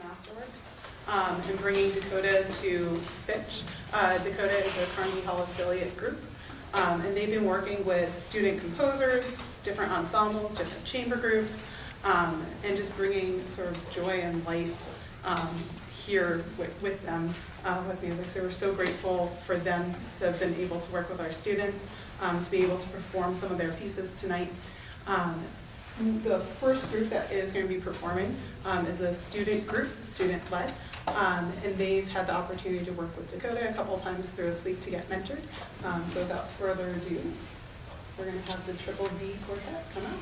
Masterworks, and bringing Decoda to Fitch. Decoda is a Carnegie Hall affiliate group, and they've been working with student composers, different ensembles, different chamber groups, and just bringing sort of joy and life here with them with music. So we're so grateful for them to have been able to work with our students, to be able to perform some of their pieces tonight. The first group that is going to be performing is a student group, student-led, and they've had the opportunity to work with Decoda a couple of times through this week to get mentored. So without further ado, we're going to have the Triple D Quartet come out.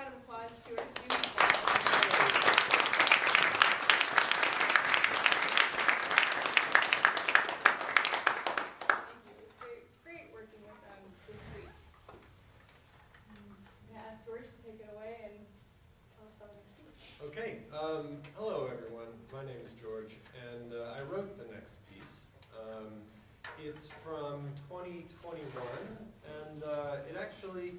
round of applause to our students. Thank you. It was great working with them this week. I'm going to ask George to take it away and tell us about the next piece. Okay. Hello, everyone. My name is George, and I wrote the next piece. It's from 2021, and it actually,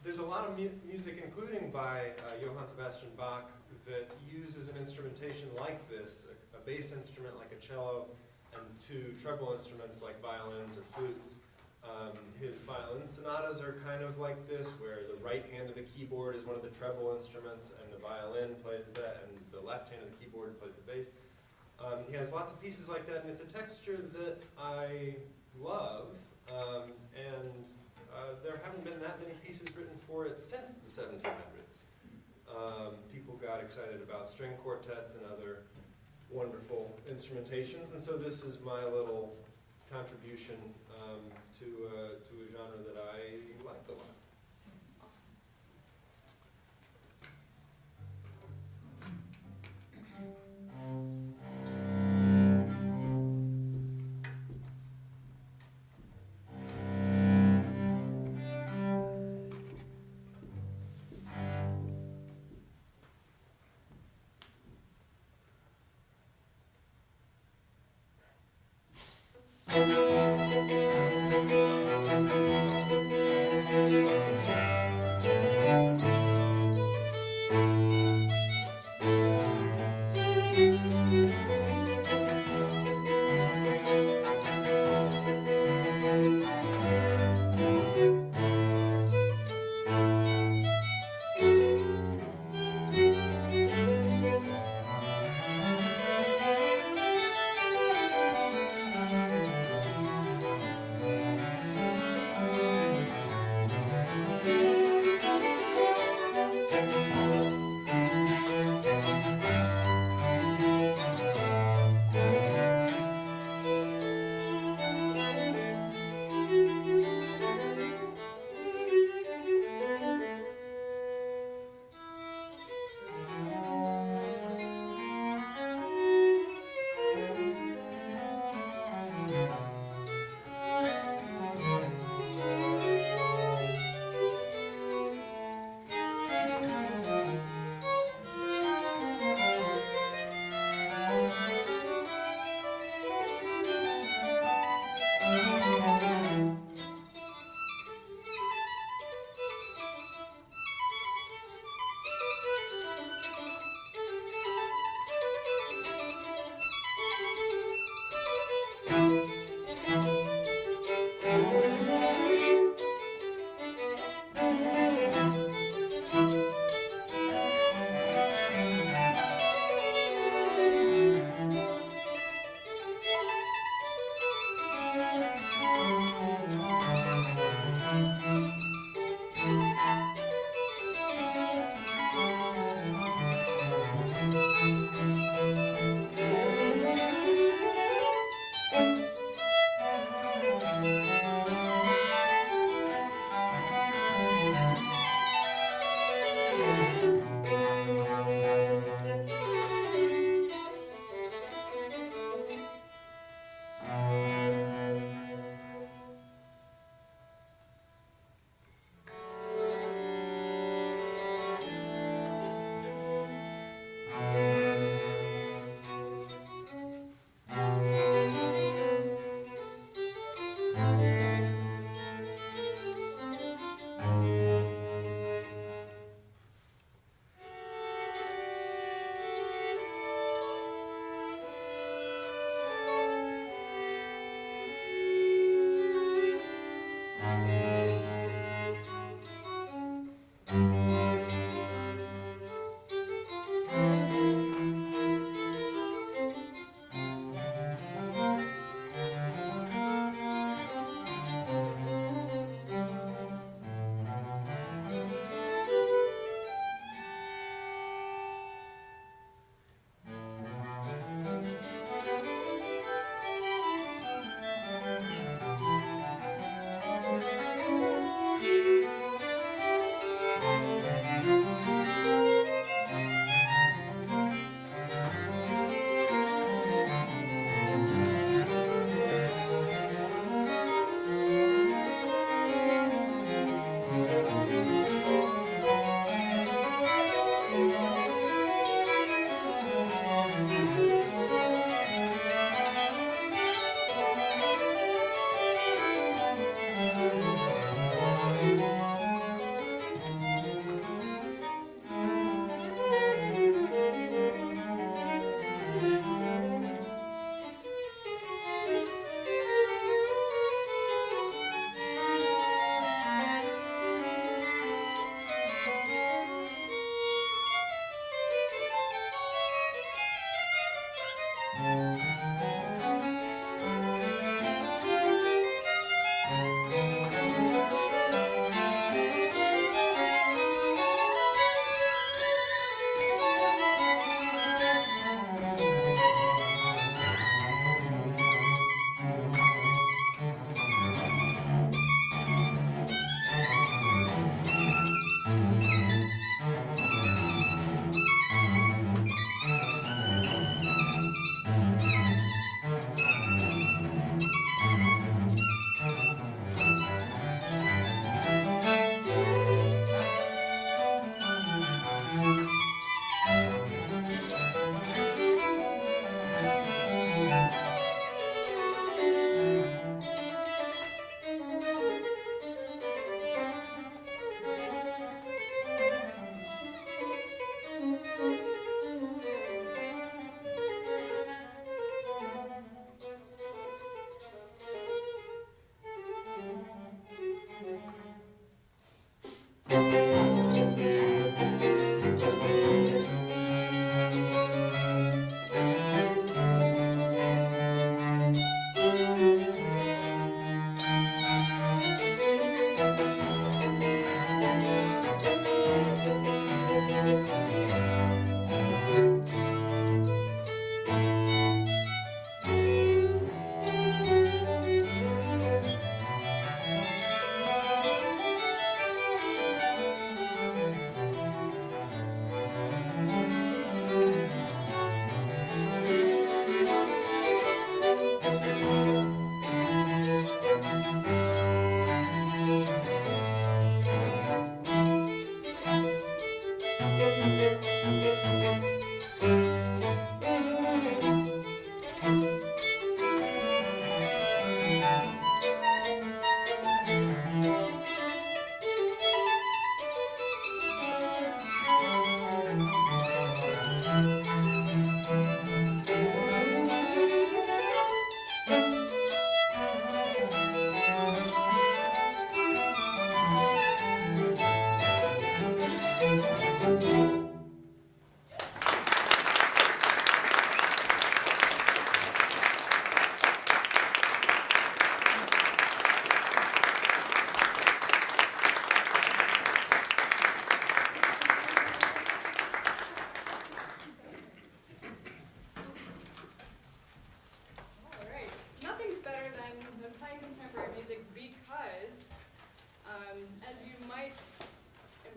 there's a lot of music, including by Johann Sebastian Bach, that uses an instrumentation like this, a bass instrument like a cello, and two treble instruments like violins or flutes. His violin sonatas are kind of like this, where the right hand of the keyboard is one of the treble instruments, and the violin plays that, and the left hand of the keyboard plays the bass. He has lots of pieces like that, and it's a texture that I love, and there haven't been that many pieces written for it since the 1700s. People got excited about string quartets and other wonderful instrumentations, and so this is my little contribution to a genre that I like a lot. Awesome.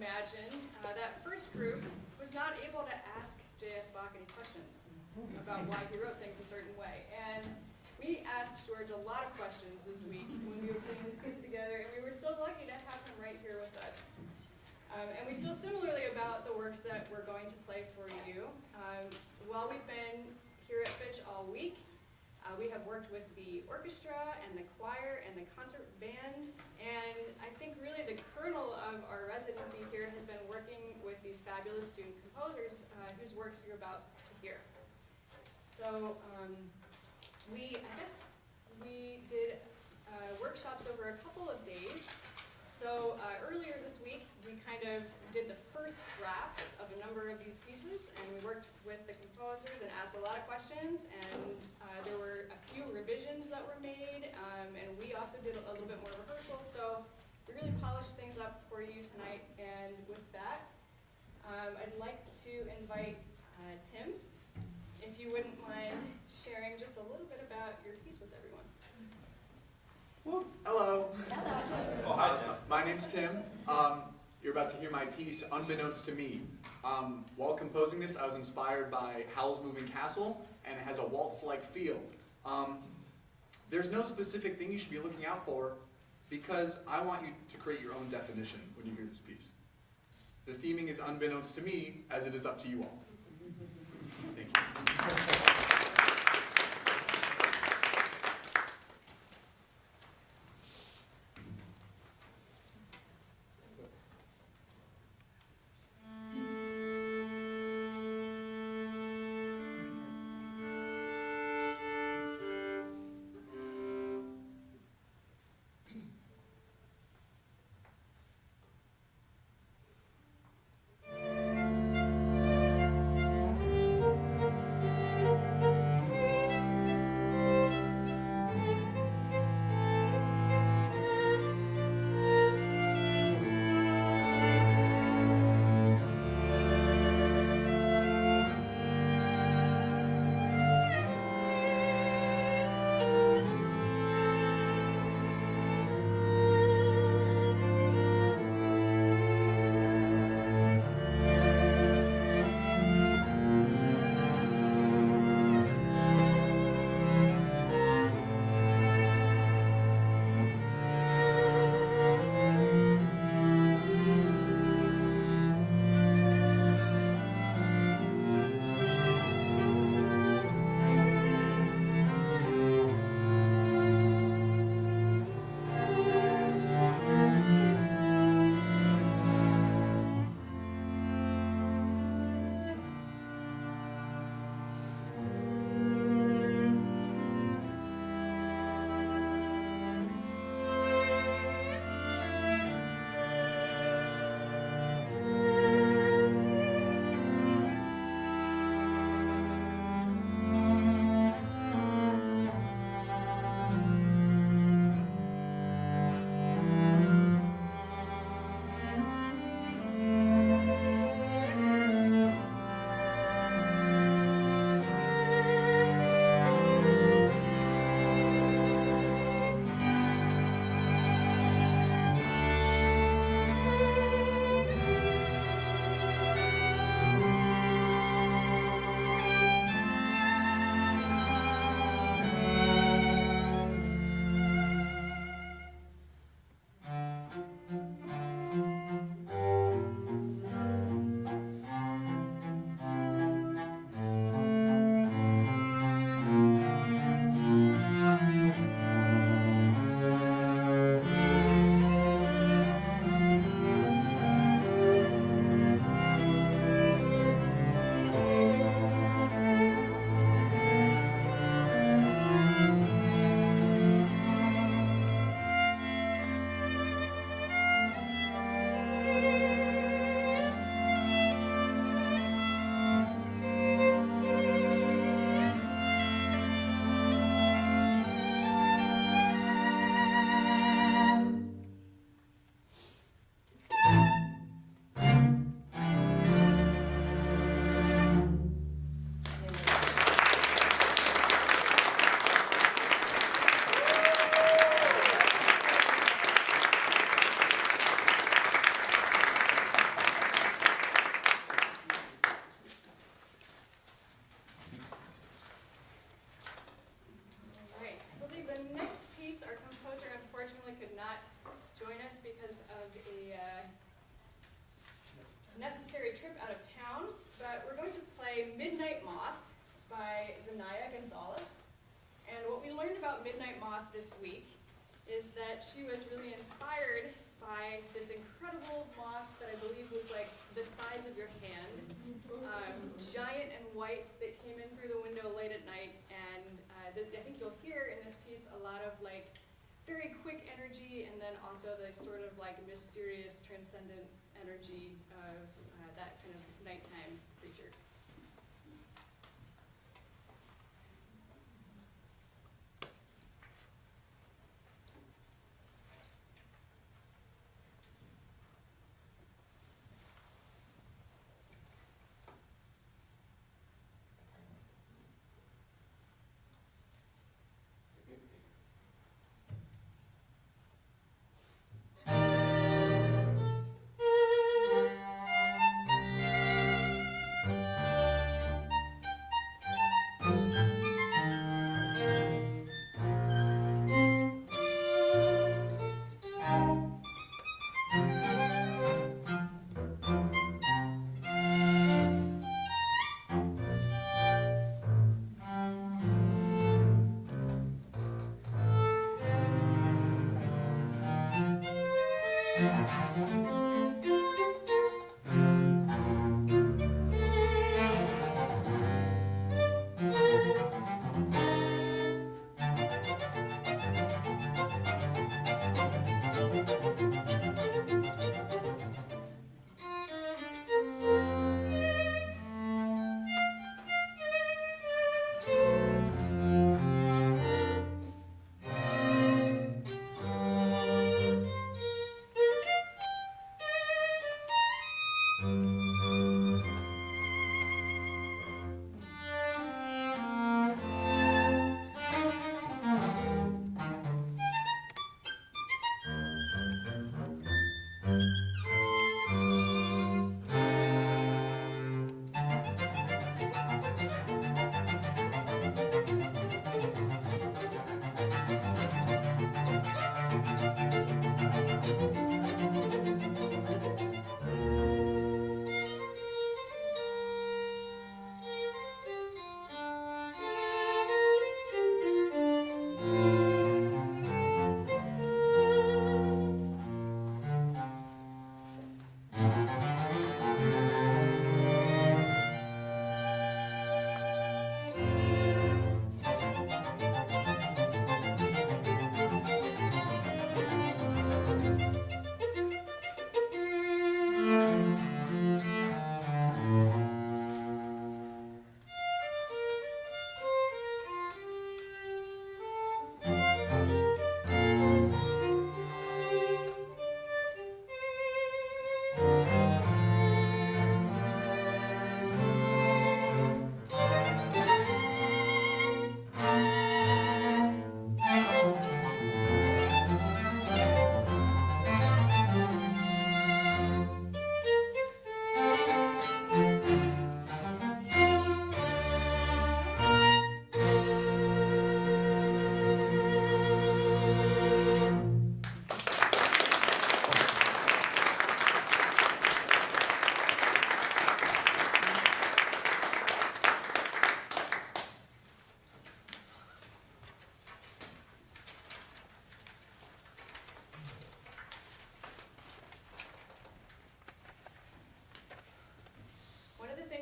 imagine, that first group was not able to ask J.S. Bach any questions about why he wrote things a certain way. And we asked George a lot of questions this week when we were putting this piece together, and we were so lucky to have him right here with us. And we feel similarly about the works that we're going to play for you. While we've been here at Fitch all week, we have worked with the orchestra and the choir and the concert band, and I think really the kernel of our residency here has been working with these fabulous student composers whose works you're about to hear. So we did workshops over a couple of days. So earlier this week, we kind of did the first drafts of a number of these pieces, and we worked with the composers and asked a lot of questions, and there were a few revisions that were made, and we also did a little bit more rehearsal, so we really polished things up for you tonight. And with that, I'd like to invite Tim, if you wouldn't mind sharing just a little bit about your piece with everyone. Well, hello. Hello. Oh, hi, my name's Tim. You're about to hear my piece, Unbeknownst to Me. While composing this, I was inspired by Howl's Moving Castle, and it has a waltz-like feel. There's no specific thing you should be looking out for, because I want you to create your own definition when you hear this piece. The theming is unbeknownst to me, as it is up to you all. Thank you. midnight moth this week is that she was really inspired by this incredible moth that I believe was like the size of your hand, giant and white, that came in through the window late at night. And I think you'll hear in this piece a lot of like very quick energy, and then also the sort of like mysterious, transcendent energy of that kind of nighttime creature.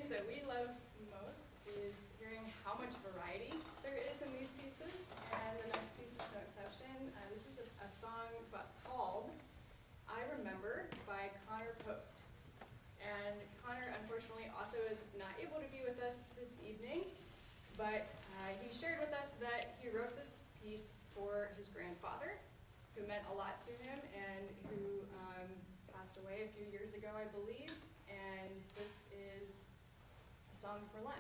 That we love most is hearing how much variety there is in these pieces, and the next piece is no exception. This is a song called I Remember by Connor Post. And Connor, unfortunately, also is not able to be with us this evening, but he shared with us that he wrote this piece for his grandfather, who meant a lot to him and who passed away a few years ago, I believe. And this is Song for Len.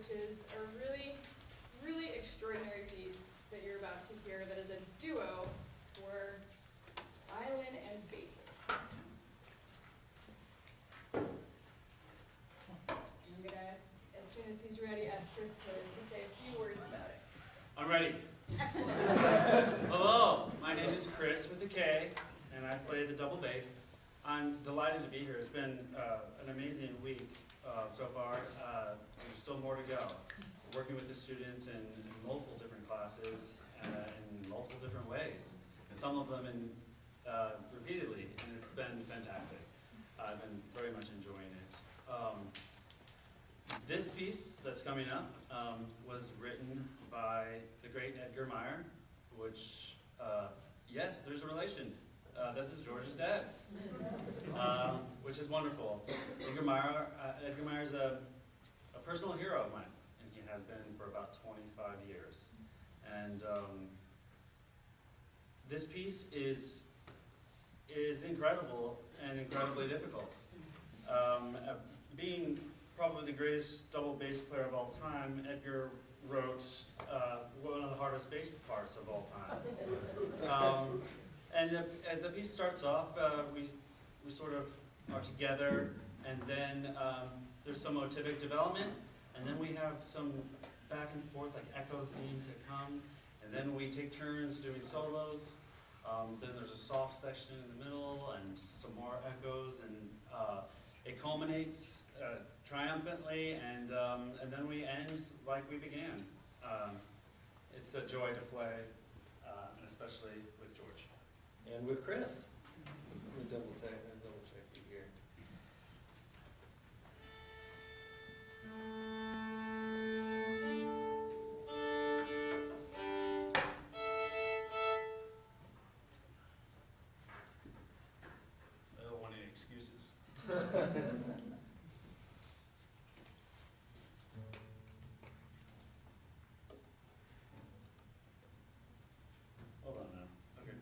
which is a really, really extraordinary piece that you're about to hear that is a duo for violin and bass. I'm gonna, as soon as he's ready, ask Chris to say a few words about it. I'm ready. Excellent. Hello, my name is Chris with a K, and I play the double bass. I'm delighted to be here. It's been an amazing week so far. There's still more to go. We're working with the students in multiple different classes in multiple different ways, and some of them repeatedly, and it's been fantastic. I've been very much enjoying it. This piece that's coming up was written by the great Edgar Meyer, which, yes, there's a relation. This is George's dad, which is wonderful. Edgar Meyer is a personal hero of mine, and he has been for about 25 years. And this piece is incredible and incredibly difficult. Being probably the greatest double bass player of all time, Edgar wrote one of the hardest bass parts of all time. And the piece starts off, we sort of are together, and then there's some motivic development, and then we have some back and forth, like echo themes that come, and then we take turns doing solos. Then there's a soft section in the middle, and some more echoes, and it culminates triumphantly, and then we end like we began. It's a joy to play, and especially with George. And with Chris. Let me double check you here. I don't want any excuses. Hold on now. Okay.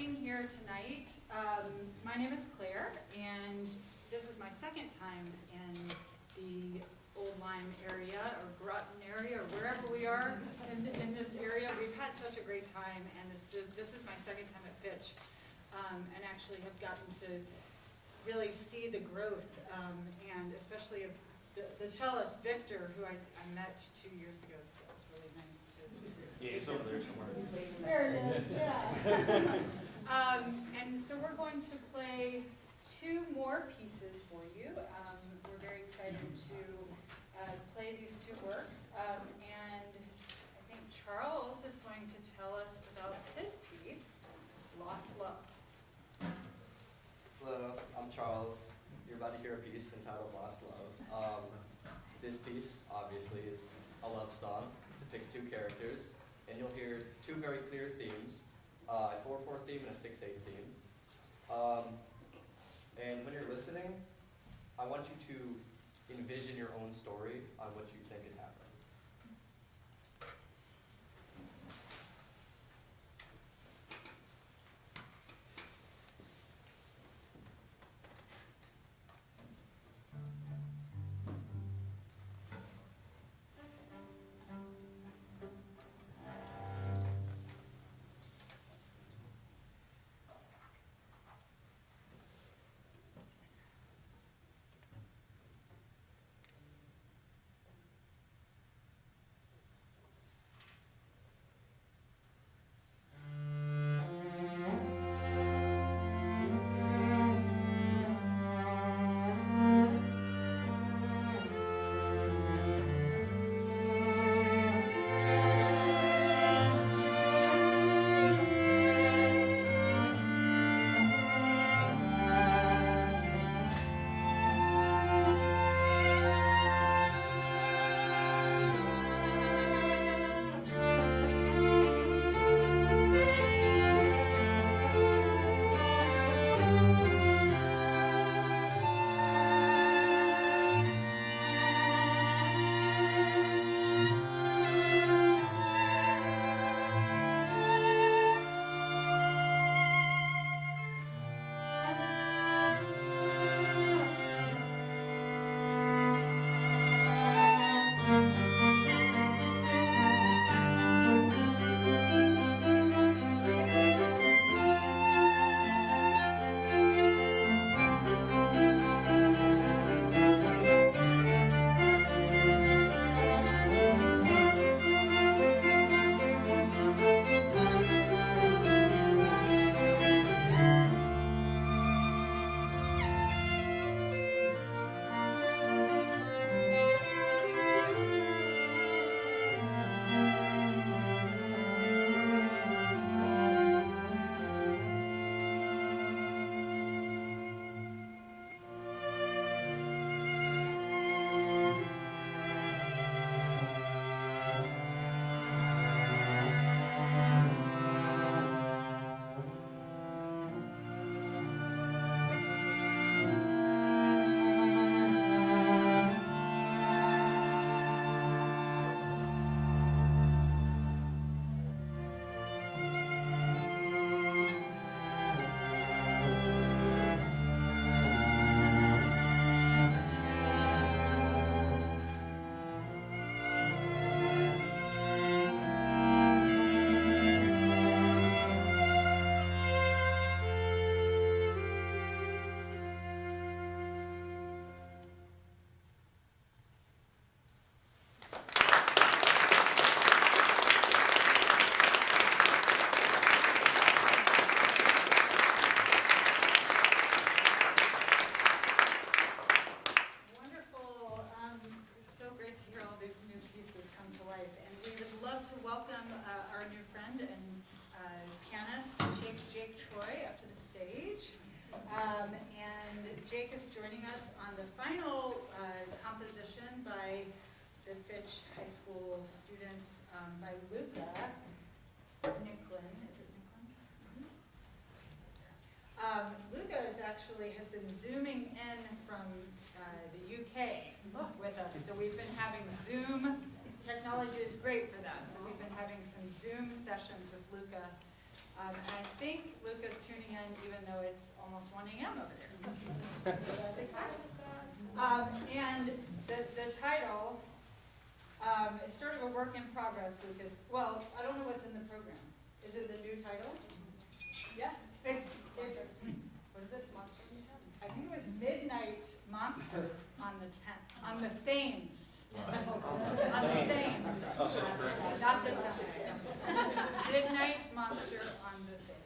being here tonight. My name is Claire, and this is my second time in the Old Lyme area, or Groton area, or wherever we are in this area. We've had such a great time, and this is my second time at Fitch, and actually have gotten to really see the growth, and especially of the cellist, Victor, who I met 2 years ago, so it was really nice to Yeah, he's over there somewhere. There it is, yeah. And so we're going to play 2 more pieces for you. We're very excited to play these 2 works. And I think Charles is going to tell us about his piece, Lost Love. Hello, I'm Charles. You're about to hear a piece entitled Lost Love. This piece, obviously, is a love song. It depicts 2 characters, and you'll hear 2 very clear themes, a 4/4 theme and a 6/8 theme. And when you're listening, I want you to envision your own story on what you think is happening. Jake is joining us on the final composition by the Fitch High School students by Luca Nicklin. Is it Nicklin? Luca has been zooming in from the UK with us, so we've been having Zoom. Technology is great for that, so we've been having some Zoom sessions with Luca, And I think Luca's tuning in even though it's almost 1 a.m. over there. So that's exciting. And the title is sort of a work in progress, Lucas. Well, I don't know what's in the program. Is it the new title? Yes. It's what is it? Monster in the Thames. I think it was Midnight Monster on the Thames. On the Thames. Not the Thames. Midnight Monster on the Thames.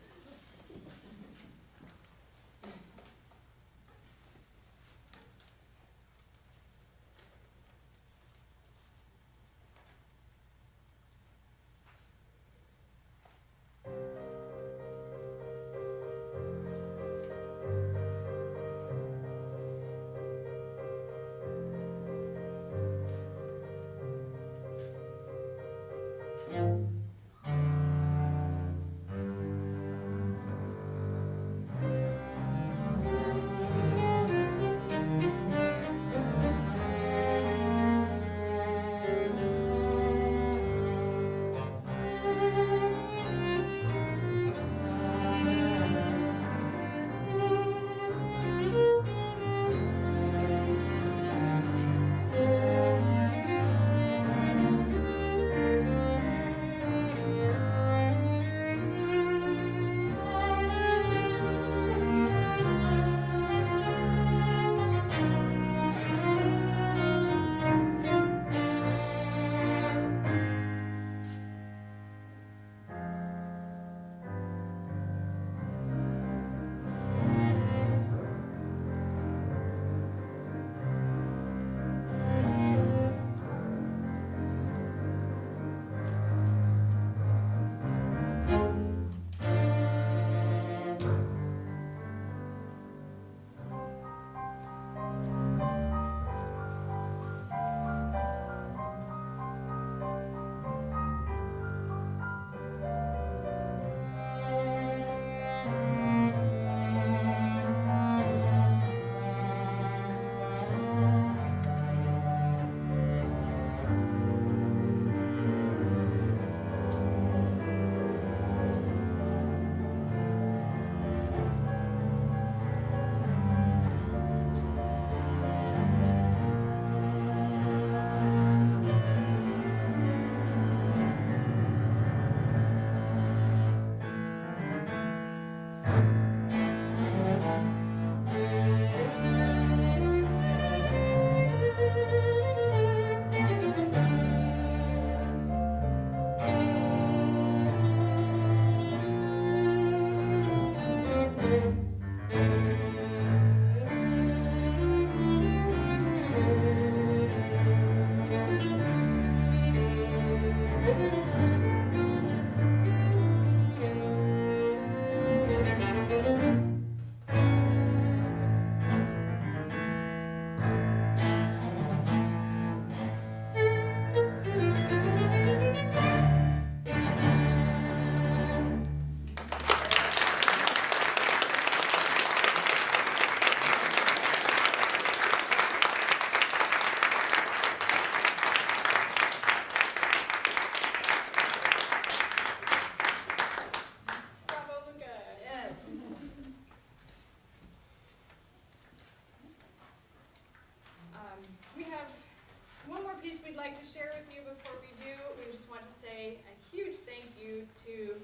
like to share with you before we do. We just want to say a huge thank you to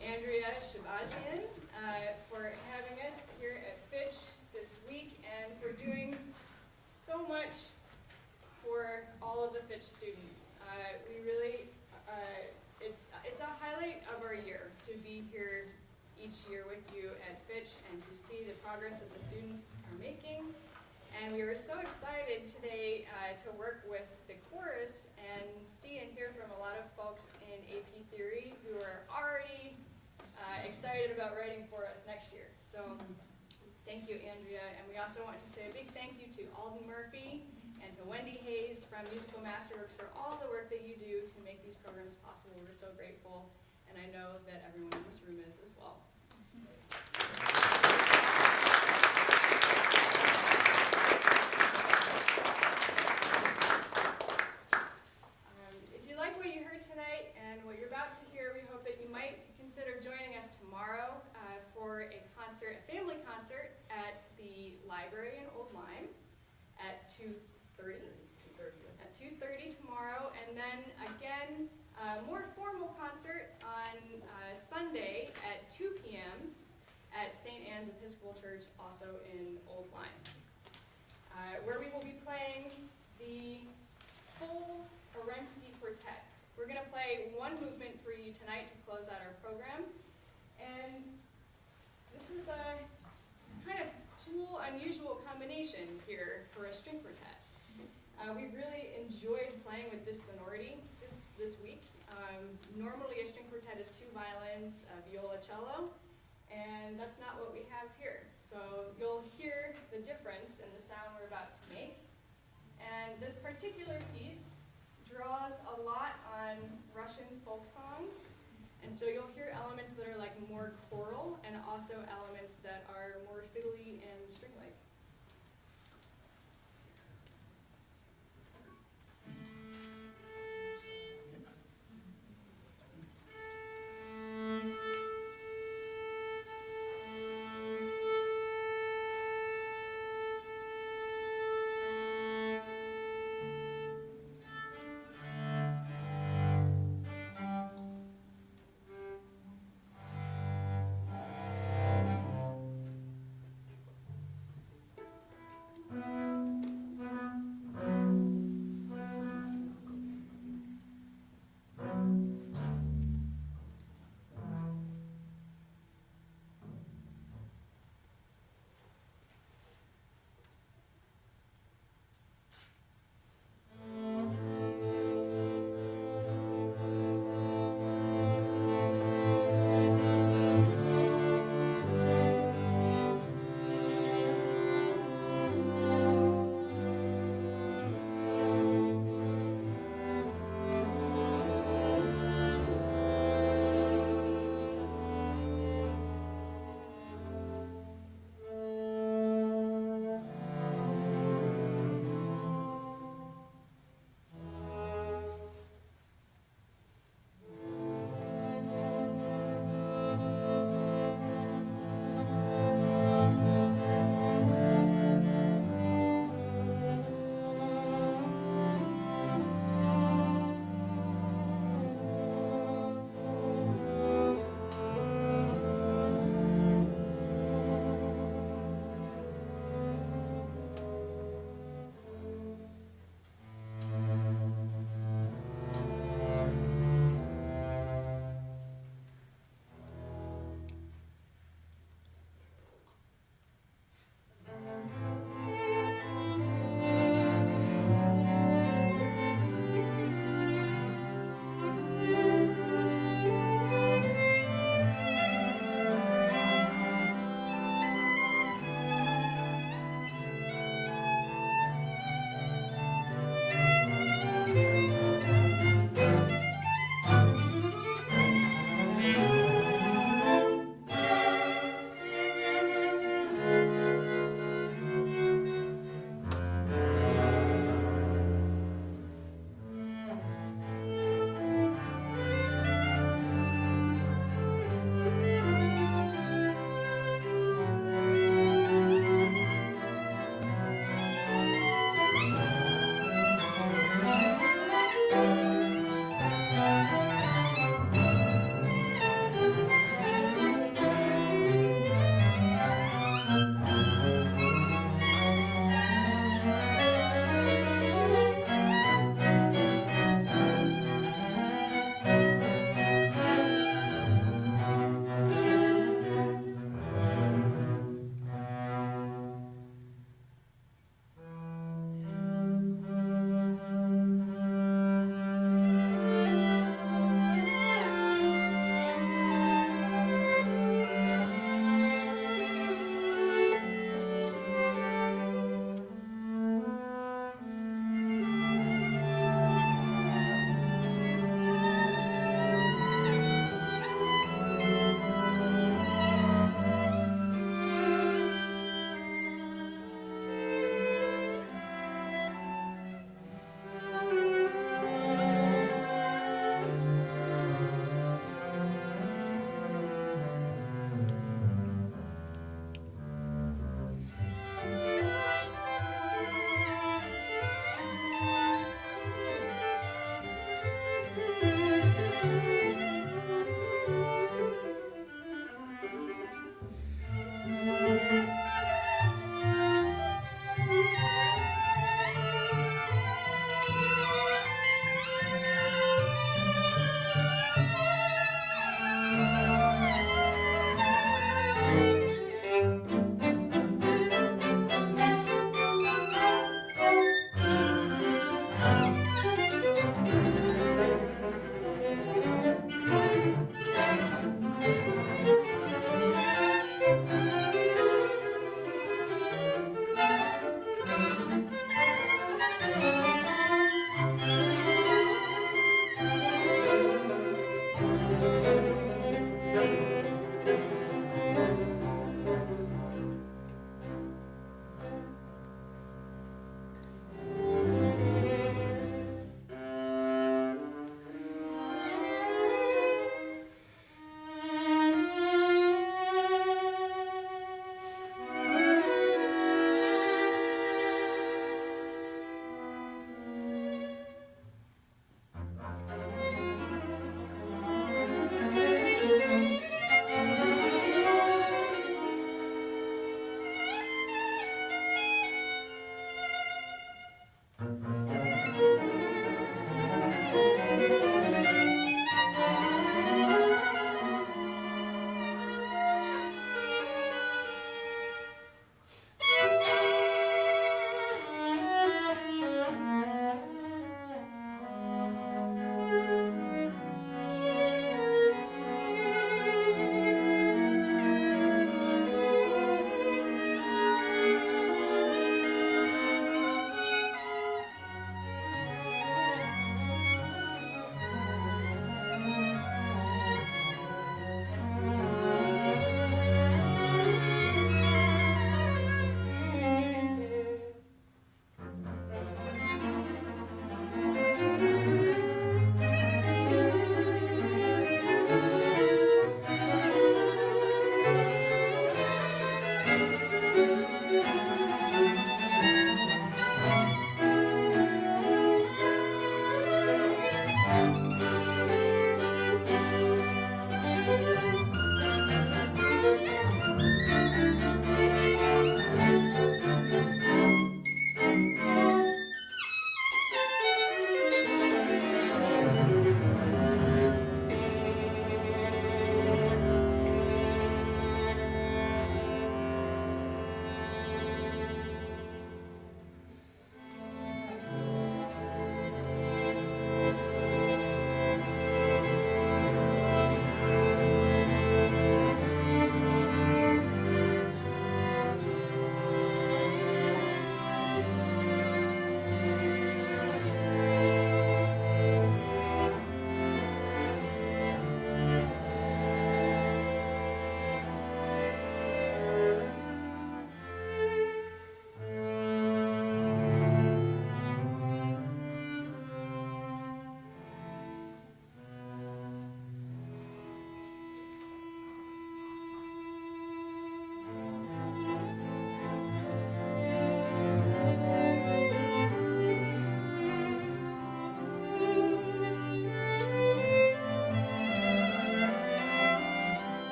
Andrea Shabajian for having us here at Fitch this week and for doing so much for all of the Fitch students. We really, it's a highlight of our year to be here each year with you at Fitch and to see the progress that the students are making. And we were so excited today to work with the chorus and see and hear from a lot of folks in AP Theory who are already excited about writing for us next year. So thank you, Andrea. And we also want to say a big thank you to Alden Murphy and to Wendy Hayes from Musical Masterworks for all the work that you do to make these programs possible. We're so grateful, and I know that everyone in this room is as well. If you like what you heard tonight and what you're about to hear, we hope that you might consider joining us 2:30? At 2:30 tomorrow, and then again, a more formal concert on Sunday at 2 p.m. at St. Anne's Episcopal Church, also in Old Lyme, where we will be playing the full Orensky Quartet. We're going to play one movement for you tonight to close out our program, and this is a kind of cool, unusual combination here for a string quartet. We really enjoyed playing with this sonority this week. Normally a string quartet is 2 violins, viola, cello, and that's not what we have here. So you'll hear the difference in the sound we're about to make. And this particular piece draws a lot on Russian folk songs, and so you'll hear elements that are like more choral and also elements that are more fiddly and string-like.